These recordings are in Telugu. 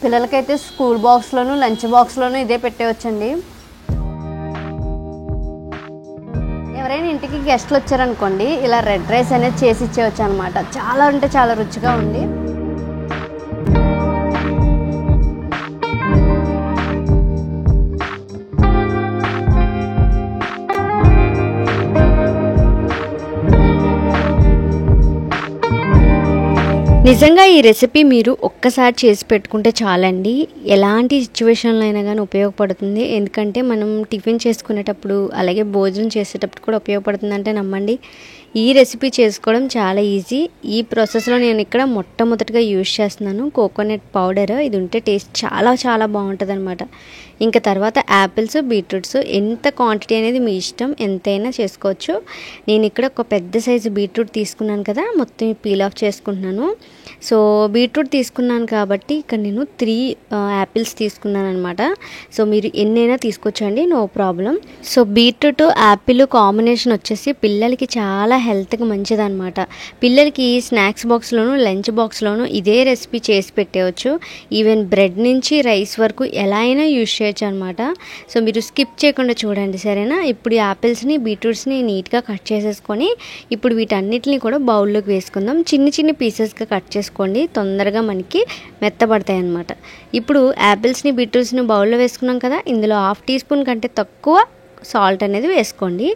పిల్లలకైతే స్కూల్ బాక్స్లోను లంచ్ బాక్స్లోను ఇదే పెట్టేవచ్చండి. ఎవరైనా ఇంటికి గెస్ట్లు వచ్చారనుకోండి ఇలా రెడ్ రైస్ అనేది చేసి ఇచ్చేవచ్చు అనమాట. చాలా అంటే చాలా రుచిగా ఉంది. నిజంగా ఈ రెసిపీ మీరు ఒక్కసారి చేసి పెట్టుకుంటే చాలండి. ఎలాంటి సిచ్యువేషన్లో అయినా కానీ ఉపయోగపడుతుంది. ఎందుకంటే మనం టిఫిన్ చేసుకునేటప్పుడు అలాగే భోజనం చేసేటప్పుడు కూడా ఉపయోగపడుతుంది అంటే నమ్మండి. ఈ రెసిపీ చేసుకోవడం చాలా ఈజీ. ఈ ప్రాసెస్లో నేను ఇక్కడ మొట్టమొదటిగా యూజ్ చేస్తున్నాను కోకోనట్ పౌడర్. ఇది ఉంటే టేస్ట్ చాలా చాలా బాగుంటుంది అనమాట. ఇంకా తర్వాత యాపిల్స్, బీట్రూట్స్ ఎంత క్వాంటిటీ అనేది మీ ఇష్టం, ఎంతైనా చేసుకోవచ్చు. నేను ఇక్కడ ఒక పెద్ద సైజు బీట్రూట్ తీసుకున్నాను కదా, మొత్తం పీల్ ఆఫ్ చేసుకుంటున్నాను. సో బీట్రూట్ తీసుకున్నాను కాబట్టి ఇక్కడ నేను 3 యాపిల్స్ తీసుకున్నాను అనమాట. సో మీరు ఎన్నైనా తీసుకోవచ్చండి, no problem. So beetroot apple combination వచ్చేసి పిల్లలకి చాలా హెల్త్కి మంచిదన్నమాట. పిల్లలకి స్నాక్స్ బాక్స్లోను లంచ్ బాక్స్లోను ఇదే రెసిపీ చేసి పెట్టేయచ్చు. ఈవెన్ బ్రెడ్ నుంచి రైస్ వరకు ఎలా అయినా యూజ్ చేయొచ్చు అనమాట. సో మీరు స్కిప్ చేయకుండా చూడండి, సరేనా? ఇప్పుడు యాపిల్స్ని బీట్రూట్స్ని నీట్గా కట్ చేసేసుకొని ఇప్పుడు వీటన్నిటిని కూడా బౌల్లోకి వేసుకుందాం. చిన్న చిన్న పీసెస్గా కట్ చేసుకోండి, తొందరగా మనకి మెత్తబడతాయి అన్నమాట. ఇప్పుడు యాపిల్స్ని బీట్రూట్స్ని బౌల్లో వేసుకున్నాం కదా, ఇందులో 1/2 టీ స్పూన్ కంటే తక్కువ సాల్ట్ అనేది వేసుకోండి.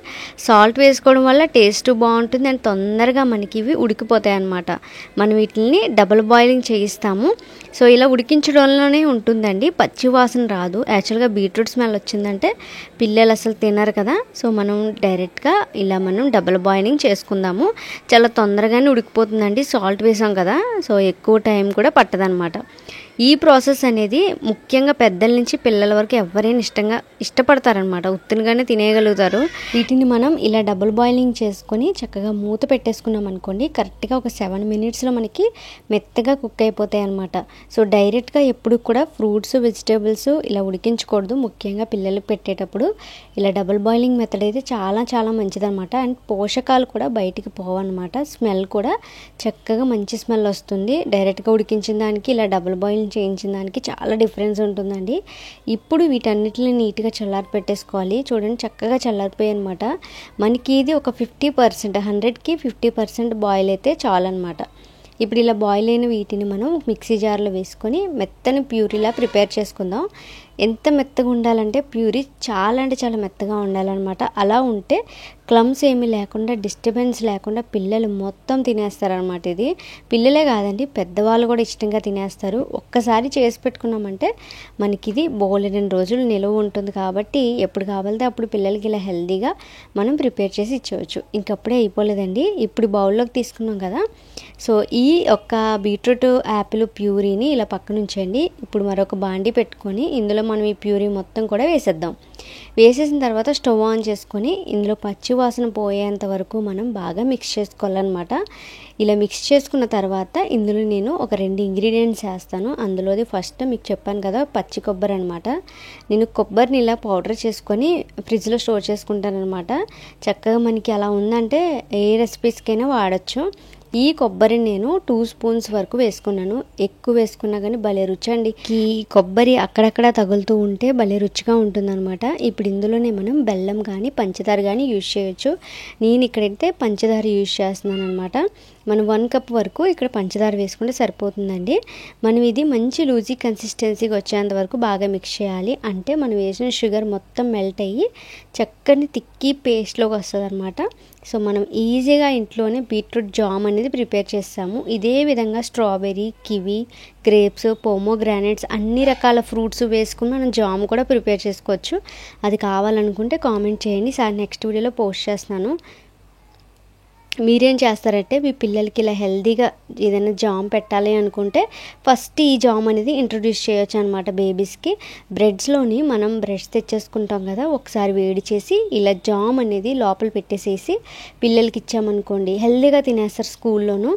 సాల్ట్ వేసుకోవడం వల్ల టేస్ట్ బాగుంటుంది అండ్ తొందరగా మనకి ఇవి ఉడికిపోతాయి అన్నమాట. మనం వీటిని డబుల్ బాయిలింగ్ చేయిస్తాము. సో ఇలా ఉడికించడంలోనే ఉంటుందండి, పచ్చి వాసన రాదు. యాక్చువల్గా బీట్రూట్ స్మెల్ వచ్చిందంటే పిల్లలు అసలు తినరు కదా. సో మనం డైరెక్ట్గా ఇలా మనం డబుల్ బాయిలింగ్ చేసుకుందాము. చాలా తొందరగానే ఉడికిపోతుందండి, సాల్ట్ వేసాం కదా. సో ఎక్కువ టైం కూడా పట్టదనమాట. ఈ ప్రాసెస్ అనేది ముఖ్యంగా పెద్దల నుంచి పిల్లల వరకు ఎవరైనా ఇష్టపడతారనమాట, ఉత్తినిగానే తినేయగలుగుతారు. వీటిని మనం ఇలా డబుల్ బాయిలింగ్ చేసుకొని చక్కగా మూత పెట్టేసుకున్నాం అనుకోండి, కరెక్ట్గా ఒక 7 మినిట్స్లో మనకి మెత్తగా కుక్ అయిపోతాయి అనమాట. సో డైరెక్ట్గా ఎప్పుడు కూడా ఫ్రూట్స్ వెజిటేబుల్స్ ఇలా ఉడికించకూడదు. ముఖ్యంగా పిల్లలకు పెట్టేటప్పుడు ఇలా డబుల్ బాయిలింగ్ మెథడ్ అయితే చాలా చాలా మంచిదన్నమాట. అండ్ పోషకాలు కూడా బయటికి పోవన్నమాట. స్మెల్ కూడా చక్కగా మంచి స్మెల్ వస్తుంది. డైరెక్ట్గా ఉడికించిన దానికి ఇలా డబుల్ బాయిలింగ్ చేయించిన దానికి చాలా డిఫరెన్స్ ఉంటుందండి. ఇప్పుడు వీటన్నిటిని నీట్గా చల్లారి పెట్టేసుకోవాలి. చూడండి చక్కగా చల్లారిపోయాయి అనమాట. మనకి ఇది ఒక 50%, 100కి 50% బాయిల్ అయితే చాలన్నమాట. ఇప్పుడు ఇలా బాయిల్ అయిన వీటిని మనం మిక్సీ జార్లో వేసుకొని మెత్తని ప్యూరీలా ప్రిపేర్ చేసుకుందాం. ఎంత మెత్తగా ఉండాలంటే ప్యూరీ చాలా అంటే చాలా మెత్తగా ఉండాలన్నమాట. అలా ఉంటే క్లమ్స్ ఏమీ లేకుండా డిస్టర్బెన్స్ లేకుండా పిల్లలు మొత్తం తినేస్తారనమాట. ఇది పిల్లలే కాదండి, పెద్దవాళ్ళు కూడా ఇష్టంగా తినేస్తారు. ఒక్కసారి చేసి పెట్టుకున్నామంటే మనకి ఇది బోలెడన్ని రోజులు నిలువ ఉంటుంది. కాబట్టి ఎప్పుడు కావాలంటే అప్పుడు పిల్లలకి ఇలా హెల్తీగా మనం ప్రిపేర్ చేసి ఇచ్చేవచ్చు. ఇంకప్పుడే అయిపోలేదండి, ఇప్పుడు బౌల్లోకి తీసుకున్నాం కదా. సో ఈ ఒక్క బీట్రూట్ యాపిల్ ప్యూరీని ఇలా పక్కన ఉంచండి. ఇప్పుడు మరొక బాండి పెట్టుకొని ఇందులో మనం ఈ ప్యూరీ మొత్తం కూడా వేసేద్దాం. వేసేసిన తర్వాత స్టవ్ ఆన్ చేసుకొని ఇందులో పచ్చి వాసన పోయేంత వరకు మనం బాగా మిక్స్ చేసుకోవాలన్నమాట. ఇలా మిక్స్ చేసుకున్న తర్వాత ఇందులో నేను ఒక 2 ఇంగ్రీడియంట్స్ వేస్తాను. అందులోది ఫస్ట్ మీకు చెప్పాను కదా, పచ్చి కొబ్బరి అనమాట. నేను కొబ్బరిని ఇలా పౌడర్ చేసుకొని ఫ్రిడ్జ్లో స్టోర్ చేసుకుంటాను అనమాట. చక్కగా మనకి అలా ఉందంటే ఏ రెసిపీస్కైనా వాడచ్చు. ఈ కొబ్బరి నేను 2 స్పూన్స్ వరకు వేసుకున్నాను. ఎక్కువ వేసుకున్నా కానీ భలే రుచి అండి. ఈ కొబ్బరి అక్కడక్కడ తగులుతూ ఉంటే భలే రుచిగా ఉంటుందన్నమాట. ఇప్పుడు ఇందులోనే మనం బెల్లం కానీ పంచదార కానీ యూజ్ చేయొచ్చు. నేను ఇక్కడైతే పంచదార యూజ్ చేస్తున్నాను అనమాట. మనం 1 కప్ వరకు ఇక్కడ పంచదార వేసుకుంటే సరిపోతుందండి. మనం ఇది మంచి లూజీ కన్సిస్టెన్సీకి వచ్చేంత వరకు బాగా మిక్స్ చేయాలి. అంటే మనం వేసిన షుగర్ మొత్తం మెల్ట్ అయ్యి చక్కని తిక్కి పేస్ట్లోకి వస్తుంది అనమాట. సో మనం ఈజీగా ఇంట్లోనే బీట్రూట్ జామ్ అనేది ప్రిపేర్ చేస్తాము. ఇదే విధంగా స్ట్రాబెర్రీ, కివి, గ్రేప్స్, పోమోగ్రానైట్స్ అన్ని రకాల ఫ్రూట్స్ వేసుకుని మనం జామ్ కూడా ప్రిపేర్ చేసుకోవచ్చు. అది కావాలనుకుంటే కామెంట్ చేయండి, సార్ నెక్స్ట్ వీడియోలో పోస్ట్ చేస్తున్నాను. మీరేం చేస్తారంటే మీ పిల్లలకి ఇలా హెల్తీగా ఏదైనా జామ్ పెట్టాలి అనుకుంటే ఫస్ట్ ఈ జామ్ అనేది ఇంట్రొడ్యూస్ చేయొచ్చు అనమాట బేబీస్కి. బ్రెడ్స్లోని మనం బ్రెడ్స్ తెచ్చేసుకుంటాం కదా, ఒకసారి వేడి చేసి ఇలా జామ్ అనేది లోపల పెట్టేసేసి పిల్లలకి ఇచ్చామనుకోండి హెల్తీగా తినేస్తారు స్కూల్లోనూ.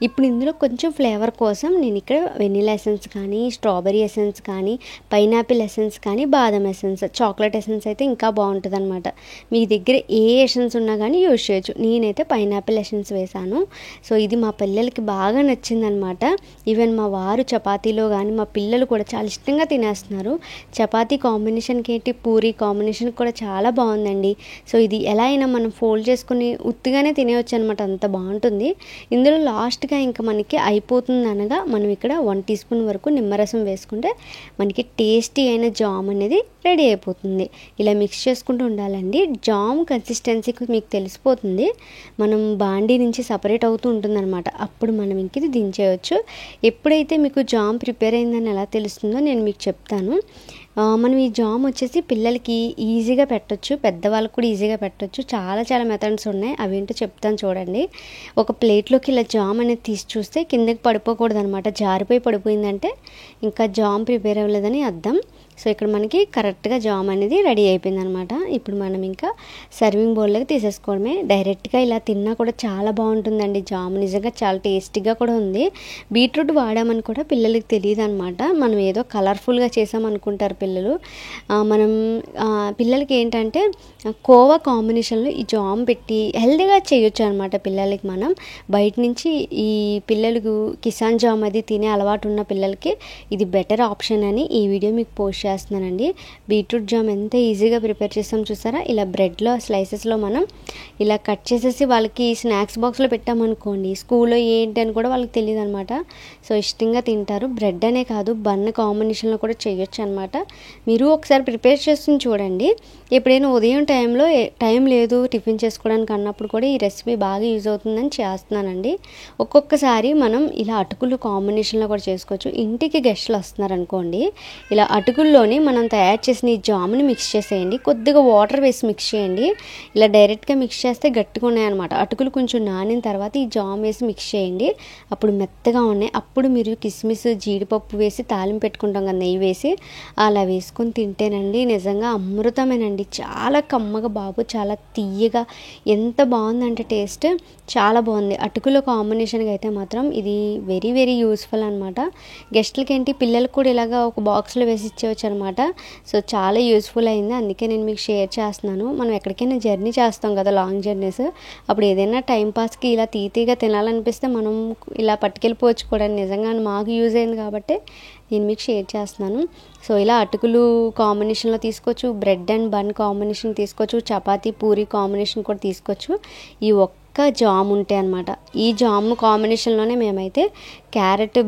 ఇప్పుడు ఇందులో కొంచెం ఫ్లేవర్ కోసం నేను ఇక్కడ వెనిలా ఎసెన్స్ కానీ, స్ట్రాబెరీ ఎసెన్స్ కానీ, పైనాపిల్ ఎసెన్స్ కానీ, బాదం ఎసెన్స్, చాక్లెట్ ఎసెన్స్ అయితే ఇంకా బాగుంటుంది అనమాట. మీ దగ్గర ఏ ఎసెన్స్ ఉన్నా కానీ యూజ్ చేయొచ్చు. నేనైతే పైనాపిల్ పైనాపిల్ ఎసెన్స్ వేసాను. సో ఇది మా పిల్లలకి బాగా నచ్చిందనమాట. ఈవెన్ మా వారు చపాతీలో కానీ మా పిల్లలు కూడా చాలా ఇష్టంగా తినేస్తున్నారు. చపాతీ కాంబినేషన్కి ఏంటి పూరీ కాంబినేషన్ కూడా చాలా బాగుందండి. సో ఇది ఎలా అయినా మనం ఫోల్డ్ చేసుకుని ఉత్తిగానే తినేయచ్చు అనమాట, అంత బాగుంటుంది. ఇందులో లాస్ట్గా ఇంకా మనకి అయిపోతుంది అనగా మనం ఇక్కడ 1 టీ స్పూన్ వరకు నిమ్మరసం వేసుకుంటే మనకి టేస్టీ అయిన జామ్ అనేది రెడీ అయిపోతుంది. ఇలా మిక్స్ చేసుకుంటూ ఉండాలండి. జామ్ కన్సిస్టెన్సీకి మీకు తెలిసిపోతుంది, మనం బాండీ నుంచి సపరేట్ అవుతూ ఉంటుందన్నమాట. అప్పుడు మనం ఇంక ఇది దించేయచ్చు. ఎప్పుడైతే మీకు జామ్ ప్రిపేర్ అయిందని ఎలా తెలుస్తుందో నేను మీకు చెప్తాను. మనం ఈ జామ్ వచ్చేసి పిల్లలకి ఈజీగా పెట్టొచ్చు, పెద్దవాళ్ళకి కూడా ఈజీగా పెట్టొచ్చు. చాలా చాలా మెథడ్స్ ఉన్నాయి, అవేంటో చెప్తాను చూడండి. ఒక ప్లేట్లోకి ఇలా జామ్ అనేది తీసి చూస్తే కిందకి పడిపోకూడదు అనమాట. జారిపోయి పడిపోయిందంటే ఇంకా జామ్ ప్రిపేర్ అవ్వలేదని అర్థం. సో ఇక్కడ మనకి కరెక్ట్గా జామ్ అనేది రెడీ అయిపోయింది అనమాట. ఇప్పుడు మనం ఇంకా సర్వింగ్ బౌల్లోకి తీసేసుకోవడమే. డైరెక్ట్గా ఇలా తిన్నా కూడా చాలా బాగుంటుందండి జామ్, నిజంగా చాలా టేస్టీగా కూడా ఉంది. బీట్రూట్ వాడామని కూడా పిల్లలకి తెలియదు అనమాట. మనం ఏదో కలర్ఫుల్గా చేసామనుకుంటారు పిల్లలు. మనం పిల్లలకి ఏంటంటే కోవా కాంబినేషన్లో ఈ జామ్ పెట్టి హెల్దీగా చేయొచ్చు అనమాట పిల్లలకి. మనం బయట నుంచి ఈ పిల్లలకు కిసాన్ జామ్ అది తినే అలవాటు ఉన్న పిల్లలకి ఇది బెటర్ ఆప్షన్ అని ఈ వీడియో మీకు పోస్ట్ చేస్తున్నానండి. బీట్రూట్ జామ్ ఎంత ఈజీగా ప్రిపేర్ చేస్తాం చూసారా. ఇలా బ్రెడ్లో స్లైసెస్లో మనం ఇలా కట్ చేసేసి వాళ్ళకి స్నాక్స్ బాక్స్లో పెట్టామనుకోండి, స్కూల్లో ఏంటి అని కూడా వాళ్ళకి తెలియదు అనమాట. సో ఇష్టంగా తింటారు. బ్రెడ్ అనే కాదు బన్ కాంబినేషన్లో కూడా చేయొచ్చు అనమాట. మీరు ఒకసారి ప్రిపేర్ చేసి చూడండి. ఎప్పుడైనా ఉదయం టైంలో టైం లేదు టిఫిన్ చేసుకోవడానికి అన్నప్పుడు కూడా ఈ రెసిపీ బాగా యూజ్ అవుతుందని చేస్తున్నానండి. ఒక్కొక్కసారి మనం ఇలా అటుకులు కాంబినేషన్లో కూడా చేసుకోవచ్చు. ఇంటికి గెస్టులు వస్తున్నారు అనుకోండి, ఇలా అటుకుల్లోని మనం తయారు చేసిన ఈ జామ్ని మిక్స్ చేసేయండి. కొద్దిగా వాటర్ వేసి మిక్స్ చేయండి. ఇలా డైరెక్ట్గా మిక్స్ చేస్తే గట్టిగా ఉన్నాయన్నమాట. అటుకులు కొంచెం నానిన తర్వాత ఈ జామ్ వేసి మిక్స్ చేయండి. అప్పుడు మెత్తగా ఉన్నాయి. అప్పుడు మీరు కిస్మిస్ జీడిపప్పు వేసి తాలింపు పెట్టుకుంటాం కదా, నెయ్యి వేసి అలా వేసుకొని తింటేనండి నిజంగా అమృతమేనండి. చాలా కమ్మగా బాబు, చాలా తీయగా, ఎంత బాగుందంటే టేస్ట్ చాలా బాగుంది. అటుకుల కాంబినేషన్గా అయితే మాత్రం ఇది వెరీ వెరీ యూస్ఫుల్ అనమాట. గెస్ట్లకి ఏంటి పిల్లలకు కూడా ఇలాగా ఒక బాక్స్లో వేసి ఇచ్చేవచ్చు అనమాట. సో చాలా యూస్ఫుల్ అయింది, అందుకే నేను మీకు షేర్ చేస్తున్నాను. మనం ఎక్కడికైనా జర్నీ చేస్తాం కదా, లాంగ్ జర్నీస్, అప్పుడు ఏదైనా టైంపాస్కి ఇలా తీగా తినాలనిపిస్తే మనం ఇలా పట్టుకెళ్ళిపోవచ్చు కూడా. నిజంగా మాకు యూజ్ అయింది కాబట్టి నేను మీకు షేర్ చేస్తున్నాను. సో ఇలా అటుకులు కాంబినేషన్లో తీసుకోవచ్చు, బ్రెడ్ అండ్ బన్ కాంబినేషన్ తీసుకోవచ్చు, చపాతీ పూరీ కాంబినేషన్ కూడా తీసుకోవచ్చు. ఈ ఒక్క జామ్ ఉంటే అనమాట. ఈ జామ్ కాంబినేషన్లోనే మేమైతే క్యారెట్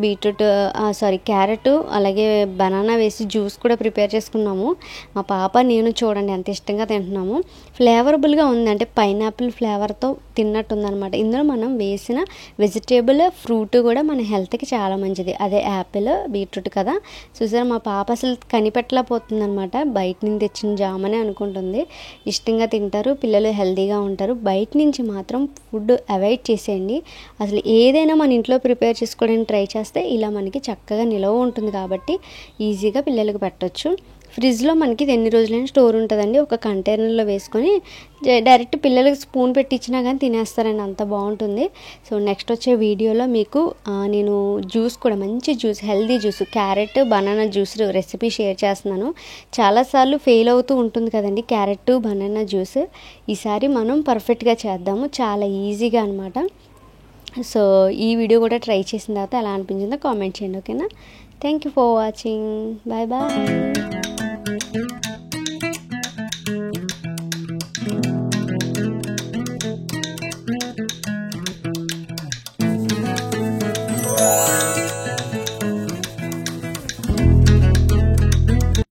అలాగే బనానా వేసి జ్యూస్ కూడా ప్రిపేర్ చేసుకున్నాము. మా పాప నేను చూడండి ఎంత ఇష్టంగా తింటున్నాము. ఫ్లేవరబుల్గా ఉంది, అంటే పైనాపిల్ ఫ్లేవర్తో తిన్నట్టుందనమాట. ఇందులో మనం వేసిన వెజిటేబుల్ ఫ్రూట్ కూడా మన హెల్త్కి చాలా మంచిది. అదే యాపిల్ బీట్రూట్ కదా. చూసారా మా పాప అసలు కనిపెట్టలేకపోతుంది అనమాట. బయట నుంచి తెచ్చిన జామ్ అని అనుకుంటుంది. ఇష్టంగా తింటారు పిల్లలు, హెల్తీగా ఉంటారు. బయట నుంచి మాత్రం ఫుడ్ అవాయిడ్ చేసేయండి. అసలు ఏదైనా మన ఇంట్లో ప్రిపేర్ చేసుకోవడానికి ట్రై చేస్తే ఇలా మనకి చక్కగా నిలవ ఉంటుంది కాబట్టి ఈజీగా పిల్లలకు పెట్టవచ్చు. ఫ్రిడ్జ్లో మనకి ఎన్ని రోజులైనా స్టోర్ ఉంటుందండి. ఒక కంటైనర్లో వేసుకొని డైరెక్ట్ పిల్లలకి స్పూన్ పెట్టించినా కానీ తినేస్తారండి, అంత బాగుంటుంది. సో నెక్స్ట్ వచ్చే వీడియోలో మీకు నేను జ్యూస్ కూడా, మంచి juice, healthy juice, carrot banana juice recipe share చేస్తున్నాను. చాలాసార్లు ఫెయిల్ అవుతూ ఉంటుంది కదండి క్యారెట్ బనానా జ్యూస్. ఈసారి మనం పర్ఫెక్ట్గా చేద్దాము, చాలా ఈజీగా అనమాట. సో ఈ వీడియో కూడా ట్రై చేసిన తర్వాత ఎలా అనిపించిందో కామెంట్ చేయండి, ఓకేనా. Thank you for watching. Bye bye.